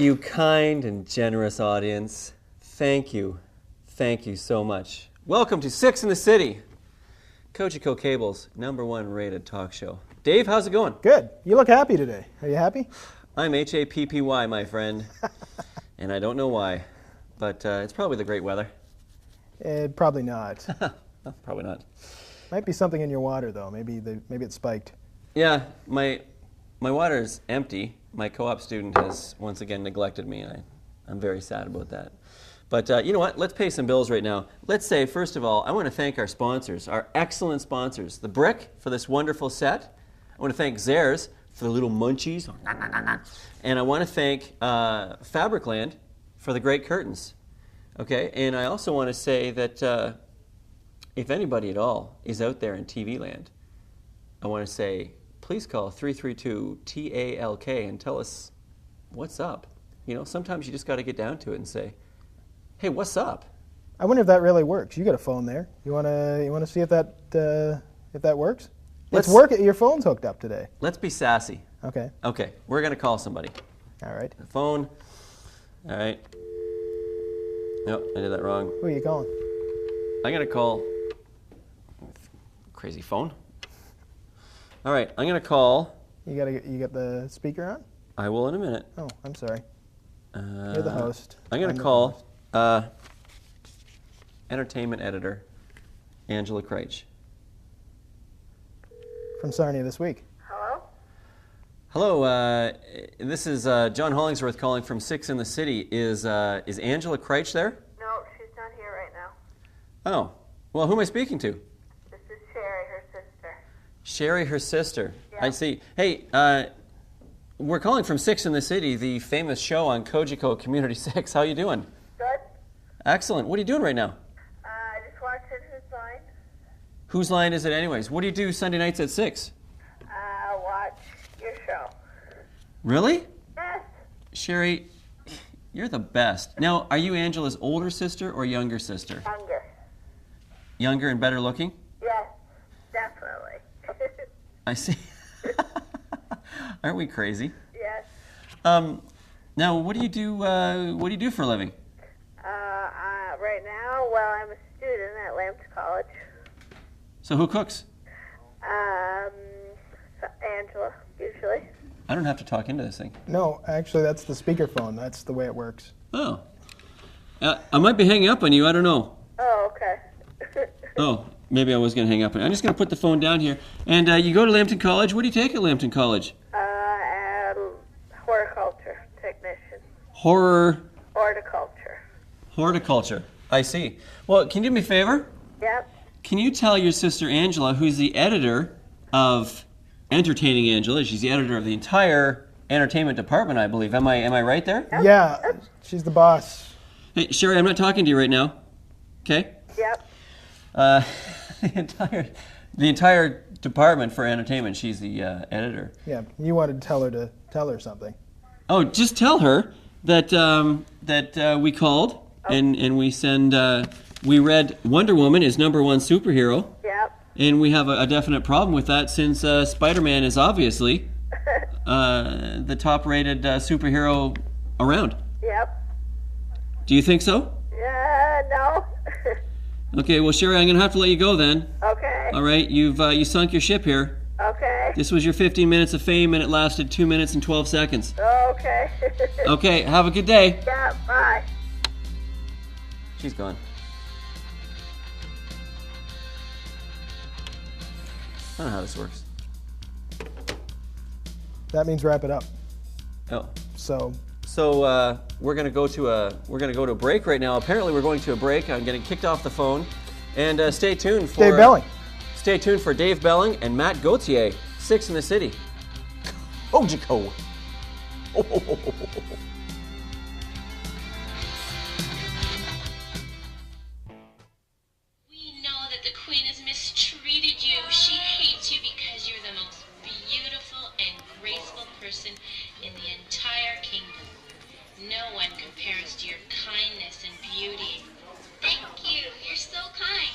you kind and generous audience. Thank you. Thank you so much. Welcome to Six in the City, Cogeco Cable's #1 rated talk show. Dave, how's it going? Good. You look happy today. Are you happy? I'm HAPPY, my friend, and I don't know why, but it's probably the great weather. Probably not. Probably not. Might be something in your water, though. Maybe it's spiked. Yeah, my water is empty. My co-op student has once again neglected me, and I'm very sad about that. But you know what? Let's pay some bills right now. Let's say, first of all, I want to thank our sponsors, our excellent sponsors. The Brick for this wonderful set. I want to thank Zares for the little munchies. And I want to thank Fabricland for the great curtains. Okay, and I also want to say that if anybody at all is out there in TV land, I want to say, please call 332-TALK and tell us what's up. You know, sometimes you just got to get down to it and say, hey, what's up? I wonder if that really works. You got a phone there. You wanna see if that works? It's working. Your phone's hooked up today. Let's be sassy. Okay. Okay, we're gonna call somebody. All right. The phone. All right. Nope, I did that wrong. Who are you calling? I'm gonna call. Crazy phone. All right, I'm gonna call. You got the speaker on? I will in a minute. Oh, I'm sorry. You're the host. I'm gonna call entertainment editor Angela Kreitch. From Sarnia This Week. Hello? Hello, this is John Hollingsworth calling from Six in the City. Is Angela Kreitch there? No, she's not here right now. Oh, well, who am I speaking to? This is Sherry, her sister. Sherry, her sister. Yeah. I see. Hey, we're calling from Six in the City, the famous show on Cogeco Community 6. How you doing? Good? Excellent. What are you doing right now? I just watched it. Who's line? Whose line is it anyways? What do you do Sunday nights at 6? Watch your show. Really? Yes. Sherry, you're the best. Now, are you Angela's older sister or younger sister? Younger. Younger and better looking? Yes, definitely. I see. Aren't we crazy? Yes. Now, what do you do? What do you do for a living? Right now, well, I'm a student at Lambton College. So who cooks? Angela, usually. I don't have to talk into this thing. No, actually, that's the speakerphone. That's the way it works. Oh. I might be hanging up on you. I don't know. Oh, okay. Oh, maybe I was going to hang up on you. I'm just going to put the phone down here. And you go to Lambton College. What do you take at Lambton College? Horticulture technician. Horticulture. I see. Well, can you do me a favor? Yep. Can you tell your sister Angela, who's the editor of Entertaining Angela, she's the editor of the entire entertainment department, I believe. Am I right there? Yep. Yeah, she's the boss. Hey, Sherry, I'm not talking to you right now. Okay? Yep. The entire department for entertainment, she's the editor. Yeah, you wanted to tell her something. Oh, just tell her that we called and we read Wonder Woman is #1 superhero. Yep. And we have a definite problem with that since Spider-Man is obviously the top-rated superhero around. Yep. Do you think so? No. Okay, well, Sherry, I'm going to have to let you go then. Okay. All right, you sunk your ship here. Okay. This was your 15 minutes of fame, and it lasted 2 minutes and 12 seconds. Okay. Okay, have a good day. Yeah, bye. She's gone. I don't know how this works. That means wrap it up. Oh. So we're gonna go to a break right now. Apparently, we're going to a break. I'm getting kicked off the phone, and stay tuned for Dave Belling. Stay tuned for Dave Bellingham and Matt Gauthier, Six in the City. Cogeco. We know that the Queen has mistreated you. She hates you because you're the most beautiful and graceful person in the entire kingdom. No one compares to your kindness and beauty. Thank you. You're so kind.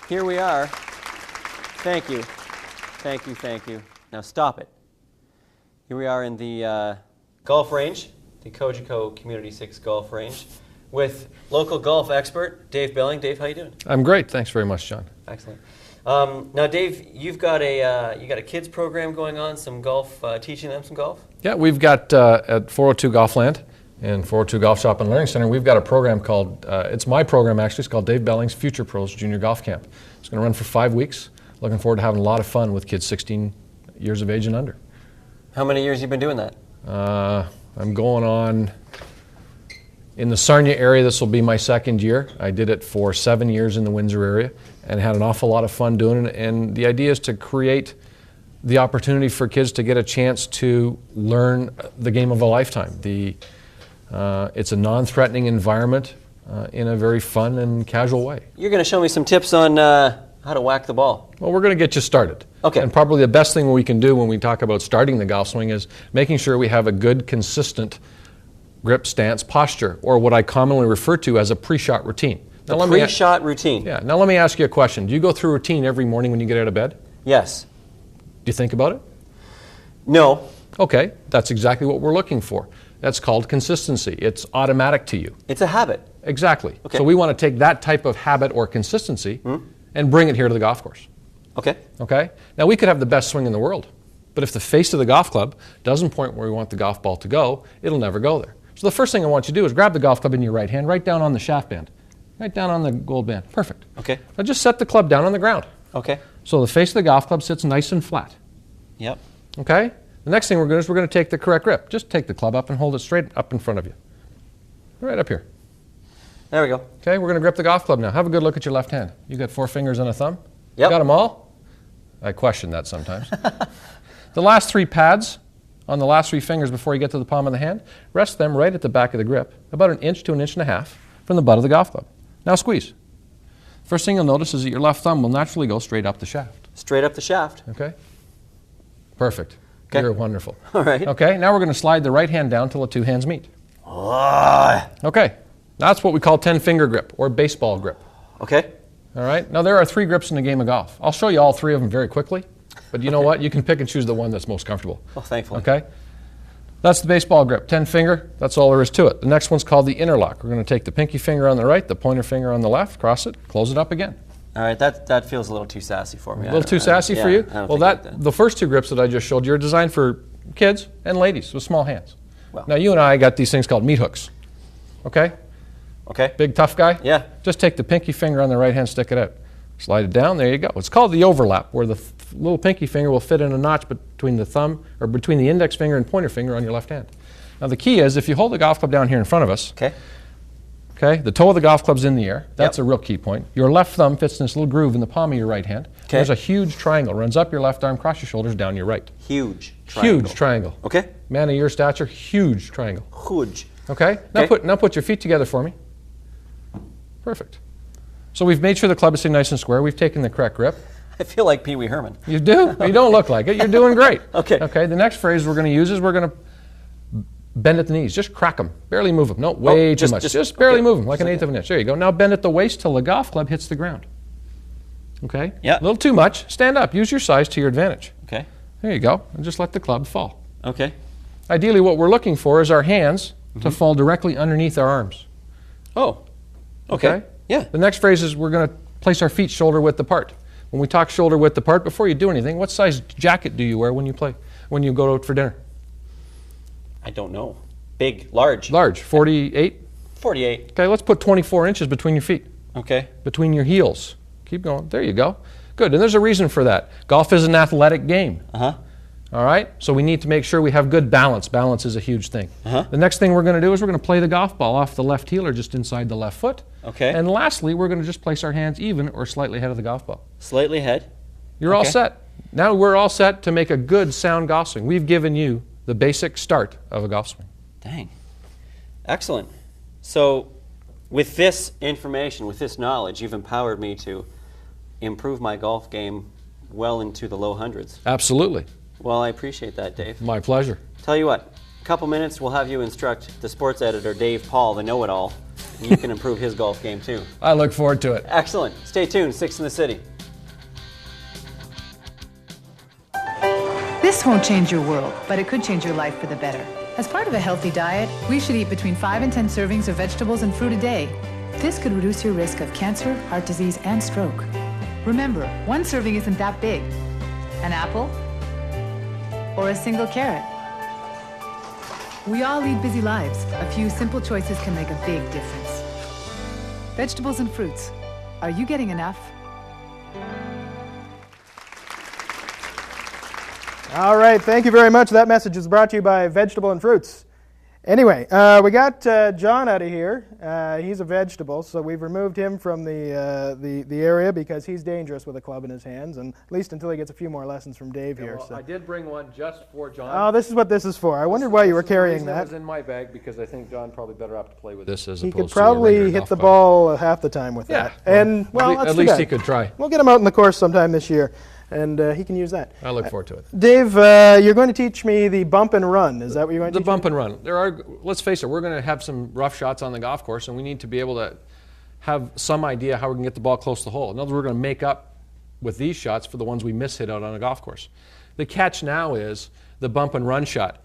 Here we are. Thank you. Thank you, thank you. Now stop it. Here we are in the golf range, the Kojiko Community 6 golf range, with local golf expert Dave Bellingham. Dave, how you doing? I'm great. Thanks very much, John. Excellent. Now, Dave, you've got a kids program going on, some golf, teaching them some golf? Yeah, we've got at 402 Golfland and 402 Golf Shop and Learning Center, we've got a program called, it's my program actually, it's called Dave Bellingham's Future Pros Junior Golf Camp. It's going to run for 5 weeks. Looking forward to having a lot of fun with kids 16 years of age and under. How many years have you been doing that? I'm going on, in the Sarnia area, this will be my second year. I did it for 7 years in the Windsor area and had an awful lot of fun doing it. And the idea is to create the opportunity for kids to get a chance to learn the game of a lifetime. It's a non-threatening environment in a very fun and casual way. You're going to show me some tips on how to whack the ball. Well, we're going to get you started. Okay. And probably the best thing we can do when we talk about starting the golf swing is making sure we have a good, consistent grip, stance, posture, or what I commonly refer to as a pre-shot routine. Now, the pre-shot routine? Yeah. Now let me ask you a question. Do you go through a routine every morning when you get out of bed? Yes. Do you think about it? No. Okay. That's exactly what we're looking for. That's called consistency. It's automatic to you. It's a habit. Exactly. Okay. So we want to take that type of habit or consistency and bring it here to the golf course. Okay. Okay? Now we could have the best swing in the world, but if the face of the golf club doesn't point where we want the golf ball to go, it'll never go there. So the first thing I want you to do is grab the golf club in your right hand, right down on the shaft band, right down on the gold band. Perfect. Okay. Now just set the club down on the ground. Okay. So the face of the golf club sits nice and flat. Yep. Okay? The next thing we're going to do is we're going to take the correct grip. Just take the club up and hold it straight up in front of you. Right up here. There we go. Okay, we're going to grip the golf club now. Have a good look at your left hand. You got 4 fingers and a thumb? Yep. Got them all? I question that sometimes. The last 3 pads on the last 3 fingers before you get to the palm of the hand, rest them right at the back of the grip, about 1 inch to 1.5 inches from the butt of the golf club. Now squeeze. First thing you'll notice is that your left thumb will naturally go straight up the shaft. Straight up the shaft. Okay? Perfect. Okay. You're wonderful. All right. Okay, now we're going to slide the right hand down till the 2 hands meet. Ah. Okay, that's what we call 10-finger grip or baseball grip. Okay. All right, now there are 3 grips in the game of golf. I'll show you all 3 of them very quickly, but you know what? You can pick and choose the one that's most comfortable. Oh, thankfully. Okay? That's the baseball grip, 10-finger, that's all there is to it. The next one's called the interlock. We're going to take the pinky finger on the right, the pointer finger on the left, cross it, close it up again. All right, that feels a little too sassy for me. A little too sassy for you? I don't Well, think the first 2 grips that I just showed you are designed for kids and ladies with small hands. Well. Now, you and I got these things called meat hooks. Okay? Okay. Big, tough guy? Yeah. Just take the pinky finger on the right hand, stick it out. Slide it down, there you go. It's called the overlap, where the little pinky finger will fit in a notch between the thumb, or between the index finger and pointer finger on your left hand. Now, the key is, if you hold the golf club down here in front of us, okay, the toe of the golf club's in the air. That's a real key point. Your left thumb fits in this little groove in the palm of your right hand. Okay. There's a huge triangle. Runs up your left arm, across your shoulders, down your right. Huge triangle. Huge triangle. Okay. Man of your stature, huge triangle. Huge. Okay? Now put your feet together for me. Perfect. So we've made sure the club is sitting nice and square. We've taken the correct grip. I feel like Pee Wee Herman. You do? You don't look like it. You're doing great. Okay. Okay, the next phrase we're going to use is we're going to bend at the knees. Just crack them. Barely move them. No, way too much. Just barely move them, like 1/8 of an inch. There you go. Now bend at the waist till the golf club hits the ground. Okay? Yeah. A little too much. Stand up. Use your size to your advantage. Okay. There you go. And just let the club fall. Okay. Ideally, what we're looking for is our hands to fall directly underneath our arms. Oh. Okay. Yeah. The next phrase is we're going to place our feet shoulder width apart. When we talk shoulder width apart, before you do anything, what size jacket do you wear when you go out for dinner? I don't know. Big, large. Large, 48? 48. Okay, let's put 24 inches between your feet, Okay. between your heels. Keep going. There you go. Good, and there's a reason for that. Golf is an athletic game. Uh-huh. All right? So we need to make sure we have good balance. Balance is a huge thing. The next thing we're going to do is we're going to play the golf ball off the left heel or just inside the left foot. Okay. And lastly, we're going to just place our hands even or slightly ahead of the golf ball. Slightly ahead. You're all set. Now we're all set to make a good, sound golf swing. We've given you the basic start of a golf swing. Dang. Excellent. So with this information, with this knowledge, you've empowered me to improve my golf game well into the low hundreds. Absolutely. Well, I appreciate that, Dave. My pleasure. Tell you what, couple minutes, we'll have you instruct the sports editor, Dave Paul, the know-it-all. And you can improve his golf game, too. I look forward to it. Excellent. Stay tuned. 6 in the City. This won't change your world, but it could change your life for the better. As part of a healthy diet, we should eat between 5 and 10 servings of vegetables and fruit a day. This could reduce your risk of cancer, heart disease, and stroke. Remember, one serving isn't that big. An apple or a single carrot. We all lead busy lives. A few simple choices can make a big difference. Vegetables and fruits. Are you getting enough? All right, thank you very much. That message is brought to you by Vegetable and Fruits. Anyway, we got John out of here. He's a vegetable, so we've removed him from the area because he's dangerous with a club in his hands, and at least until he gets a few more lessons from Dave here. Well, So. I did bring one just for John. Oh, this is what this is for. I wondered why you were carrying that. It was in my bag because I think John probably better off to play with this as He opposed could to a regular probably hit golf the club. ball half the time with Yeah, that. And, well, that's at too least bad. he could try. We'll get him out in the course sometime this year, and he can use that. I look forward to it. Dave, you're going to teach me the bump and run. Is that what you're going to The teach bump and run. Let's face it, we're going to have some rough shots on the golf course, and we need to be able to have some idea how we can get the ball close to the hole. In other words, we're going to make up with these shots for the ones we miss hit out on a golf course. The catch now is the bump and run shot.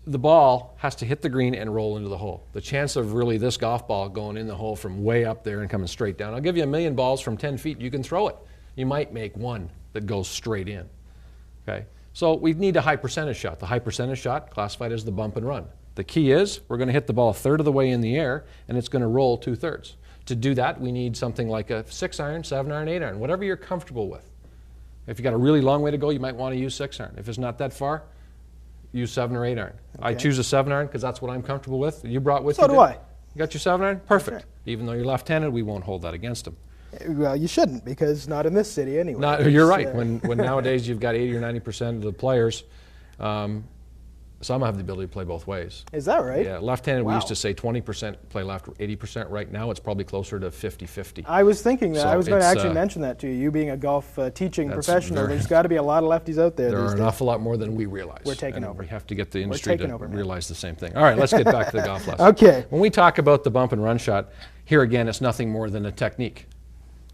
The ball has to hit the green and roll into the hole. The chance of really this golf ball going in the hole from way up there and coming straight down. I'll give you 1,000,000 balls from 10 feet. You can throw it. You might make one that goes straight in. Okay? So we need a high percentage shot. The high percentage shot classified as the bump and run. The key is we're going to hit the ball a third of the way in the air, and it's going to roll 2/3. To do that, we need something like a 6-iron, 7-iron, 8-iron, whatever you're comfortable with. If you've got a really long way to go, you might want to use 6-iron. If it's not that far, use 7 or 8-iron. Okay. I choose a 7-iron because that's what I'm comfortable with. You brought with So you. do I. You got your 7-iron? Perfect. Right. Even though you're left-handed, we won't hold that against them. Well, you shouldn't, because not in this city anyway. You're right. When nowadays you've got 80 or 90% of the players, some have the ability to play both ways. Is that right? Yeah, left-handed we Wow. used to say 20% play left, 80%. Right now it's probably closer to 50-50. I was thinking that. So I was going to it's, actually mention that to you. You being a golf teaching That's professional, very- there's got to be a lot of lefties out there There these are an days. awful lot more than we realize. We're taking and over. We have to get the industry taking to over, man. realize the same thing. All right, let's get back to the golf lesson. Okay. When we talk about the bump and run shot, here again, it's nothing more than a technique.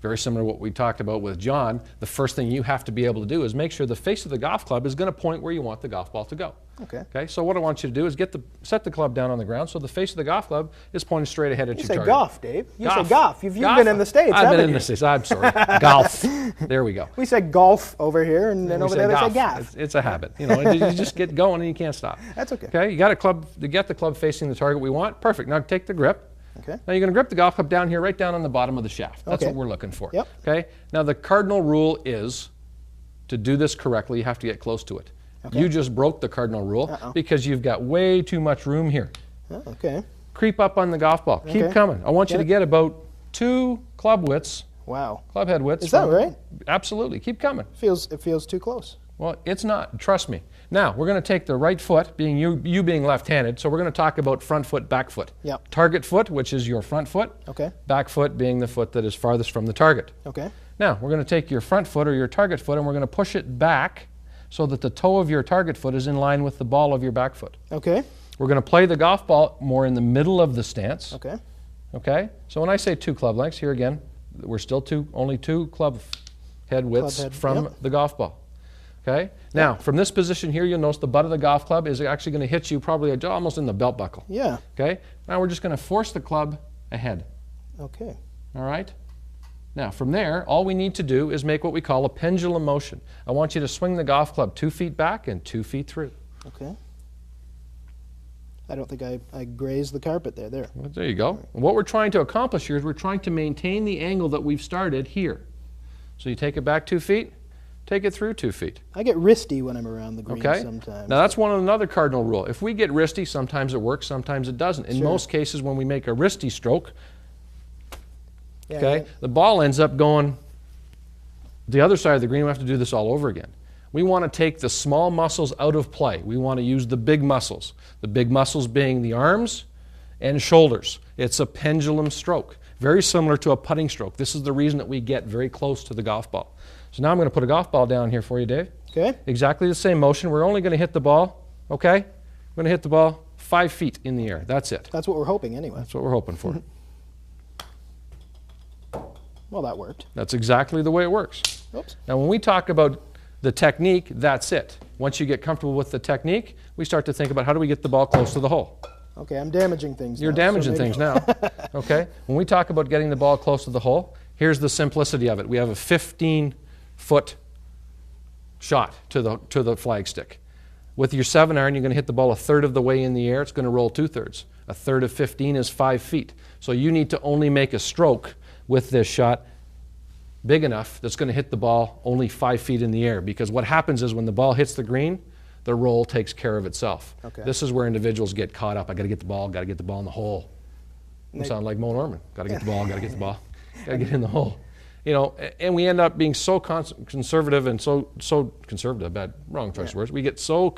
Very similar to what we talked about with John. The first thing you have to be able to do is make sure the face of the golf club is going to point where you want the golf ball to go. Okay. Okay. So what I want you to do is set the club down on the ground so the face of the golf club is pointing straight ahead at You your say target. golf, Dave. You Golf. say golf. You've Golf. been in the States, I've been haven't in you? the States. I'm sorry. Golf. There we go. We say golf over here, and then We over there they say golf. gaff. It's a habit. You know, you just get going and you can't stop. That's okay. Okay. You got a club to get the club facing the target we want. Perfect. Now take the grip. Okay. Now you're going to grip the golf club down here, right down on the bottom of the shaft. That's Okay. what we're looking for. Yep. Okay. Now the cardinal rule is to do this correctly, you have to get close to it. Okay. You just broke the cardinal rule Uh-oh. because you've got way too much room here. Oh, okay. Creep up on the golf ball. Okay. Keep coming. I want you Get to it. get about 2 club widths, Wow. club head widths. Is that right? Absolutely. Keep coming. It feels too close. Well, it's not. Trust me. Now, we're going to take the right foot, being you being left-handed, so we're going to talk about front foot, back foot. Yep. Target foot, which is your front foot. Okay. Back foot being the foot that is farthest from the target. Okay. Now, we're going to take your front foot or your target foot and we're going to push it back so that the toe of your target foot is in line with the ball of your back foot. Okay. We're going to play the golf ball more in the middle of the stance. Okay. Okay? So when I say 2 club lengths, here again, we're still only 2 club head widths head, from yep. the golf ball. Okay? Now, from this position here, you'll notice the butt of the golf club is actually going to hit you probably almost in the belt buckle. Yeah. Okay? Now we're just going to force the club ahead. Okay. All right? Now, from there, all we need to do is make what we call a pendulum motion. I want you to swing the golf club 2 feet back and 2 feet through. Okay. I don't think I grazed the carpet there. There. Well, there you go. What we're trying to accomplish here is we're trying to maintain the angle that we've started here. So you take it back 2 feet, take it through 2 feet. I get wristy when I'm around the green Okay? sometimes. Now that's another cardinal rule. If we get wristy, sometimes it works, sometimes it doesn't. In Sure. most cases, when we make a wristy stroke, Yeah, okay, yeah. the ball ends up going the other side of the green. We have to do this all over again. We want to take the small muscles out of play. We want to use the big muscles. The big muscles being the arms and shoulders. It's a pendulum stroke, very similar to a putting stroke. This is the reason that we get very close to the golf ball. So now I'm going to put a golf ball down here for you, Dave. Okay. Exactly the same motion. We're only going to hit the ball, okay, going to hit the ball 5 feet in the air. That's it. That's what we're hoping anyway. That's what we're hoping for. Well, that worked. That's exactly the way it works. Oops. Now, when we talk about the technique, that's it. Once you get comfortable with the technique, we start to think about how do we get the ball close to the hole. Okay, I'm damaging things You're now, damaging so maybe- things now. Okay? When we talk about getting the ball close to the hole, here's the simplicity of it. We have a 15-foot shot to the flagstick. With your 7-iron, you're going to hit the ball a third of the way in the air. It's going to roll 2/3. A third of 15 is 5 feet. So you need to only make a stroke with this shot big enough that's going to hit the ball only 5 feet in the air. Because what happens is when the ball hits the green, the roll takes care of itself. Okay. This is where individuals get caught up. I got to get the ball in the hole. You sound like Mo Norman. Got to get the ball, got to get the ball, got to get in the hole. You know, and we end up being so conservative and so conservative. Bad, wrong choice of words. We get so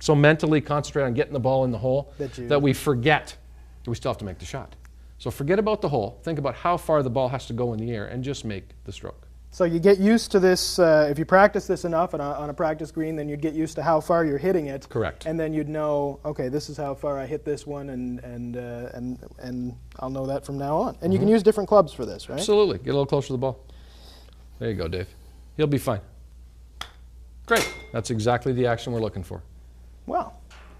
mentally concentrated on getting the ball in the hole that we forget that we still have to make the shot. So forget about the hole. Think about how far the ball has to go in the air and just make the stroke. So you get used to this, if you practice this enough on a practice green, then you'd get used to how far you're hitting it. Correct. And then you'd know, okay, this is how far I hit this one, and I'll know that from now on. And you can use different clubs for this, right? Absolutely. Get a little closer to the ball. There you go, Dave. He'll be fine. Great. That's exactly the action we're looking for. Wow,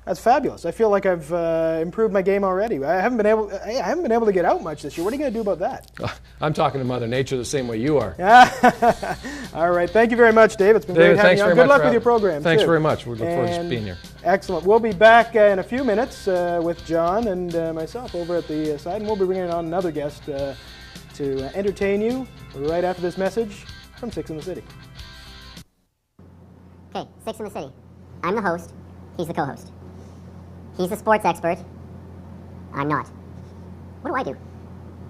that's fabulous. I feel like I've improved my game already. I haven't been able to get out much this year. What are you going to do about that? I'm talking to Mother Nature the same way you are. All right. Thank you very much, Dave. It's been David, great having thanks you on. very Good much luck with your program. Thanks too. very much. We look forward to And being here. Excellent. We'll be back in a few minutes with John and myself over at the side, and we'll be bringing on another guest to entertain you right after this message from Six in the City. Okay, Six in the City. I'm the host. He's the co-host. He's a sports expert. I'm not. What do I do?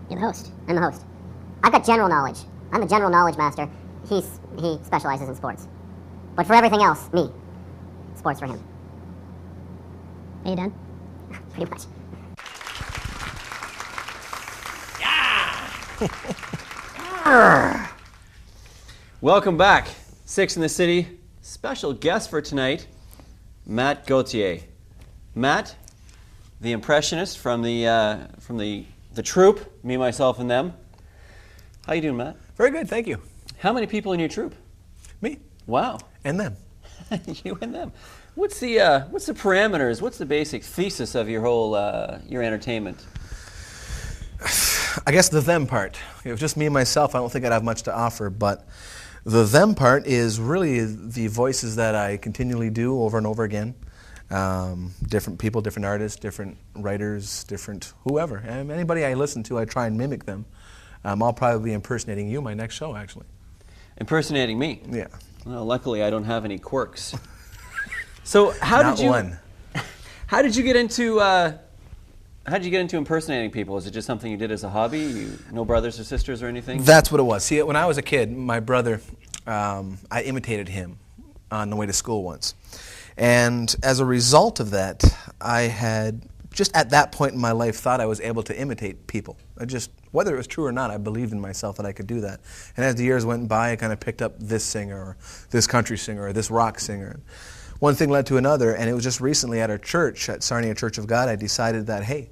You're the host. I'm the host. I've got general knowledge. I'm the general knowledge master. He specializes in sports. But for everything else, me. Sports for him. Are you done? Pretty much. Welcome back. Six in the City. Special guest for tonight, Matt Gauthier. Matt, the impressionist from the troupe, Me, Myself, and Them. How you doing, Matt? Very good, thank you. How many people in your troupe? Me. Wow. And them. You and them. What's the parameters? What's the basic thesis of your whole your entertainment? I guess the them part. If it was just me and myself, I don't think I'd have much to offer, but the them part is really the voices that I continually do over and over again. Different people, different artists, different writers, different whoever. And anybody I listen to, I try and mimic them. I'll probably be impersonating you my next show, actually. Impersonating me? Yeah. Well, luckily I don't have any quirks. So how Not did you? one. How did you get into? How did you get into impersonating people? Is it just something you did as a hobby? You no brothers or sisters or anything? That's what it was. See, when I was a kid, my brother, I imitated him on the way to school once. And as a result of that, I had, just at that point in my life, thought I was able to imitate people. Whether it was true or not, I believed in myself that I could do that. And as the years went by, I kind of picked up this singer, or this country singer, or this rock singer. One thing led to another, and it was just recently at our church, at Sarnia Church of God, I decided that, hey,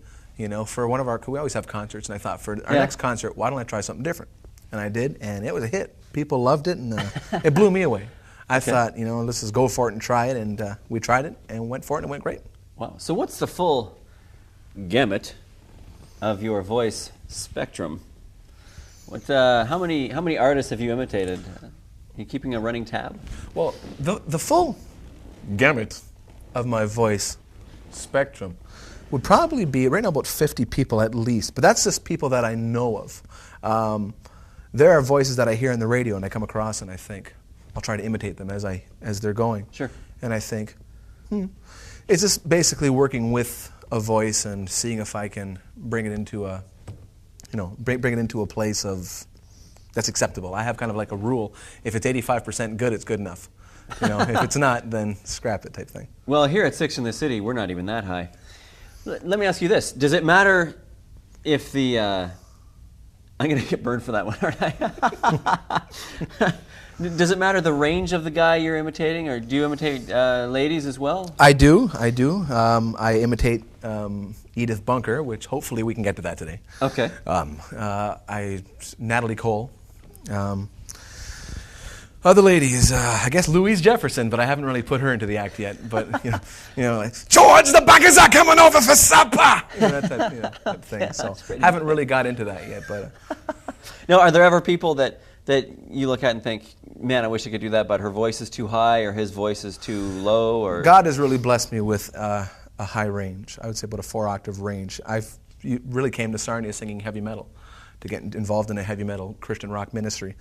for one of our, we always have concerts, and I thought for our next concert, why don't I try something different? And I did, and it was a hit. People loved it, and it blew me away. I thought, let's just go for it and try it, and we tried it and went for it, and it went great. Wow. So what's the full gamut of your voice spectrum? How many artists have you imitated? Are you keeping a running tab? Well, the full gamut of my voice spectrum would probably be right now about 50 people at least, but that's just people that I know of. There are voices that I hear on the radio and I come across and I think, I'll try to imitate them as they're going. Sure. And I think, it's just basically working with a voice and seeing if I can bring it into a, bring it into a place of that's acceptable. I have kind of like a rule: if it's 85% good, it's good enough. If it's not, then scrap it, type thing. Well, here at Six in the City, we're not even that high. Let me ask you this: does it matter if the I'm going to get burned for that one, aren't I? Does it matter the range of the guy you're imitating, or do you imitate ladies as well? I do. I imitate Edith Bunker, which hopefully we can get to that today. Okay. Natalie Cole. Other ladies, I guess Louise Jefferson, but I haven't really put her into the act yet. But like, George, the Buckers are coming over for supper. That thing. Yeah, so haven't really got into that yet. But now, are there ever people that you look at and think, man, I wish I could do that, but her voice is too high, or his voice is too low, or? God has really blessed me with a high range. I would say about a 4-octave range. You really came to Sarnia singing heavy metal, to get involved in a heavy metal Christian rock ministry.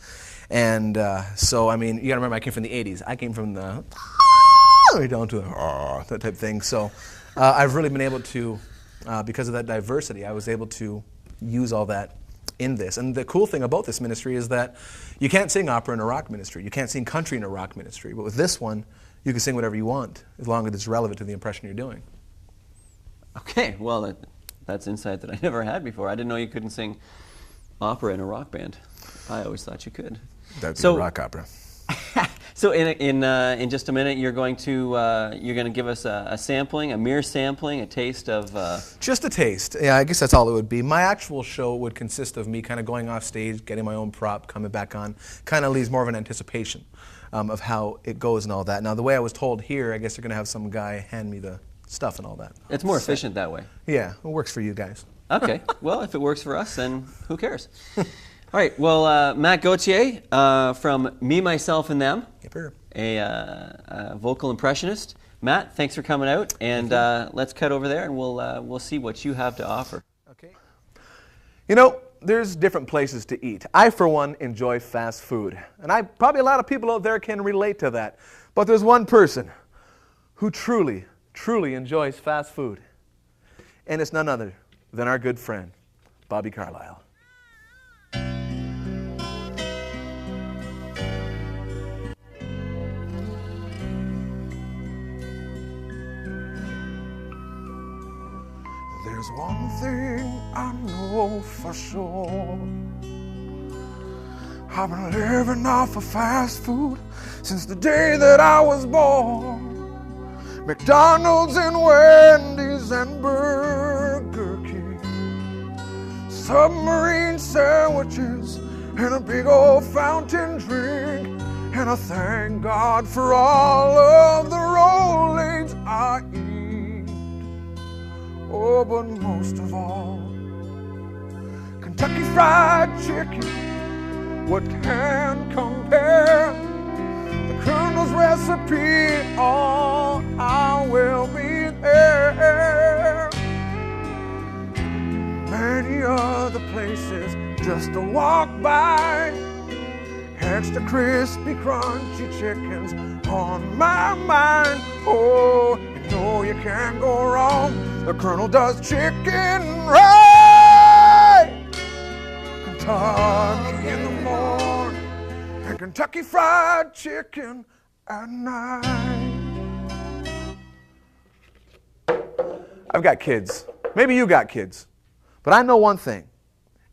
And so, I mean, you got to remember, I came from the 80s. I came from the down to that type of thing. So I've really been able to, because of that diversity, I was able to use all that in this. And the cool thing about this ministry is that you can't sing opera in a rock ministry. You can't sing country in a rock ministry. But with this one, you can sing whatever you want, as long as it's relevant to the impression you're doing. Okay, well, that's insight that I never had before. I didn't know you couldn't sing opera in a rock band. I always thought you could. That'd be a rock opera. So in just a minute, you're going to give us a sampling, a mere sampling, a taste of. Just a taste. Yeah, I guess that's all it would be. My actual show would consist of me kind of going off stage, getting my own prop, coming back on. Kind of leaves more of an anticipation of how it goes and all that. Now, the way I was told here, I guess they're going to have some guy hand me the stuff and all that. It's more efficient that way. Yeah, it works for you guys. Okay. Well, if it works for us, then who cares? All right. Well, Matt Gauthier from Me, Myself, and Them, a vocal impressionist. Matt, thanks for coming out, and let's cut over there, and we'll see what you have to offer. Okay. You know, there's different places to eat. I, for one, enjoy fast food, and probably a lot of people out there can relate to that. But there's one person who truly enjoys fast food, and it's none other than our good friend, Bobby Carlisle. There's one thing I know for sure. I've been living off of fast food since the day that I was born. McDonald's and Wendy's and Burger King, submarine sandwiches and a big old fountain drink. And I thank God for all of the rollings I eat. Oh, but most of all, Kentucky Fried Chicken, what can compare? The Colonel's recipe, oh, I will be there. Many other places just to walk by, extra crispy, crunchy chickens on my mind. Oh, you know you can't go wrong. The Colonel does chicken right. Kentucky in the morning and Kentucky Fried Chicken at night. I've got kids. Maybe you got kids. But I know one thing.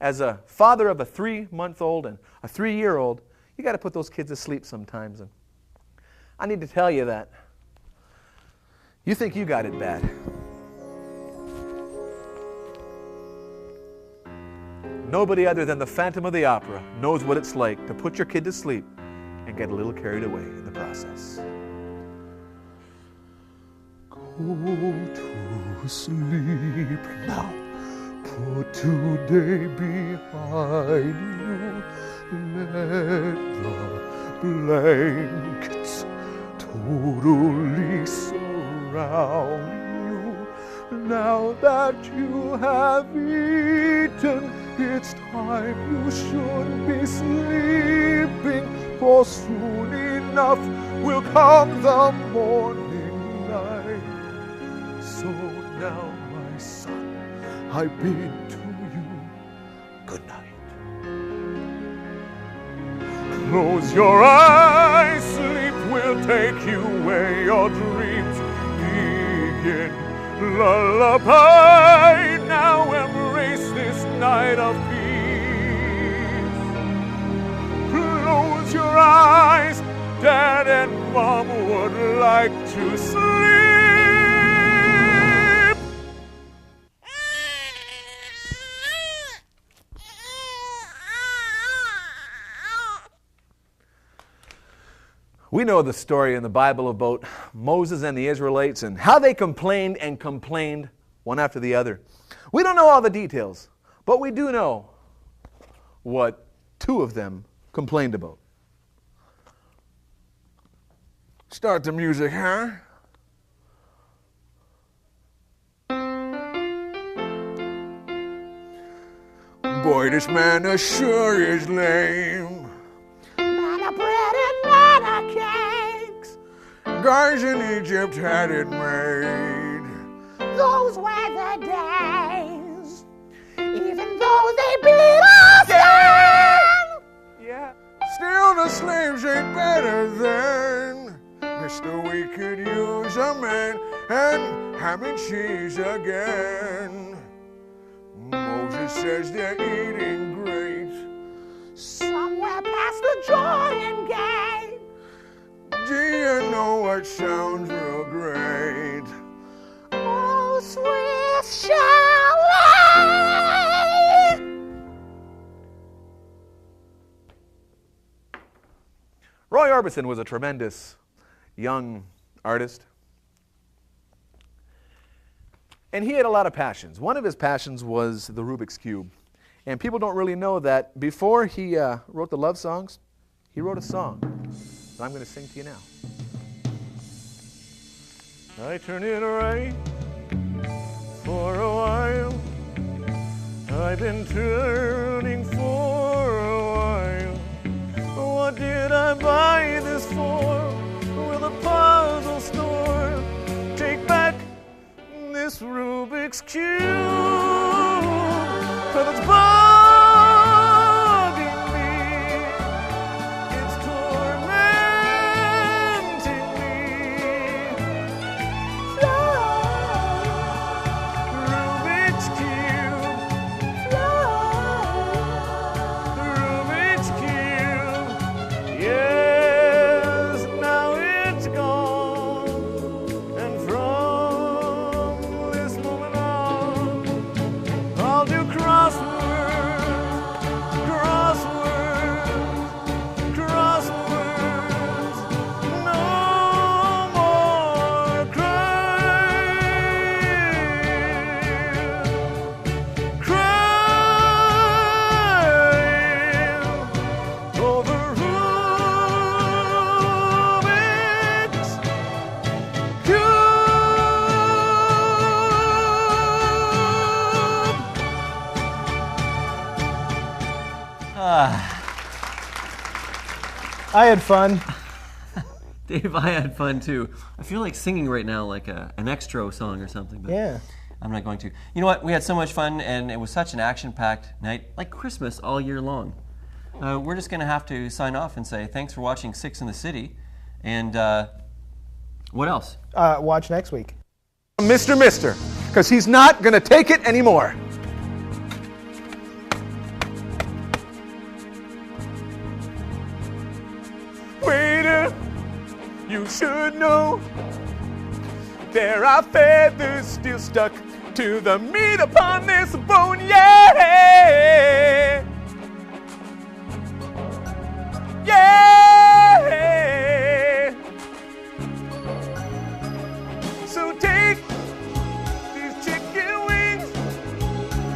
As a father of a 3-month-old and a 3-year-old, you got to put those kids to sleep sometimes. And I need to tell you that you think you got it bad. Nobody other than the Phantom of the Opera knows what it's like to put your kid to sleep and get a little carried away in the process. Go to sleep now. Put today behind you. Let the blankets totally surround you. Now that you have eaten, it's time you should be sleeping, for soon enough will come the morning light. So now, my son, I bid to you good night. Close your eyes, sleep will take you where your dreams begin. Lullaby, now embrace this night of peace. Close close your eyes. Dad and Mom would like to sleep. We know the story in the Bible about Moses and the Israelites and how they complained and complained one after the other. We don't know all the details, but we do know what two of them complained about. Start the music, huh? Boy, this man sure is lame. Man of bread and man of cakes. Guys in Egypt had it made. Those were the days. Even though they beat us down. Yeah. Still the slaves ain't better than. Mister, we could use a man and ham and cheese again. Moses says they're eating great. Somewhere past the Jordan Gate. Do you know what sounds real great? Oh, sweet Charlotte. Roy Orbison was a tremendous young artist. And he had a lot of passions. One of his passions was the Rubik's Cube. And people don't really know that before he wrote the love songs, he wrote a song that I'm going to sing to you now. I turn it right for a while. I've been turning for a while. What did I buy this for? Will the puzzle store take back this Rubik's Cube? 'Cause it's bugging me, it's tormenting me. Rubik's Cube, Rubik's Cube, yes, now it's gone, and from this moment on, I'll do crosswords, no more crying over Rubik's Cube. I had fun. Dave, I had fun too. I feel like singing right now like an extra song or something, but Yeah. I'm not going to. You know what? We had so much fun, and it was such an action-packed night, like Christmas all year long. We're just going to have to sign off and say thanks for watching Six in the City, and what else? Watch next week. Mr. Because he's not going to take it anymore. Waiter, you should know there are feathers still stuck to the meat upon this bone, yeah! Yeah! So take these chicken wings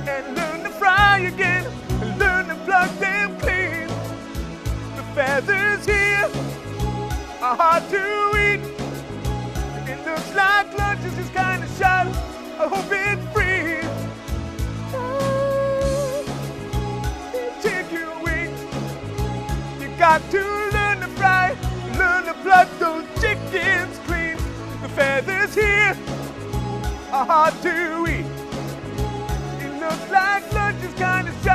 and learn to fry again, and learn to plug them clean. The feathers here are hard to eat. It looks like lunch is just kind of shot. I hope it frees. Take your wings. You got to learn to fry, learn to pluck those chickens clean. The feathers here are hard to eat. It looks like lunch is kind of shot.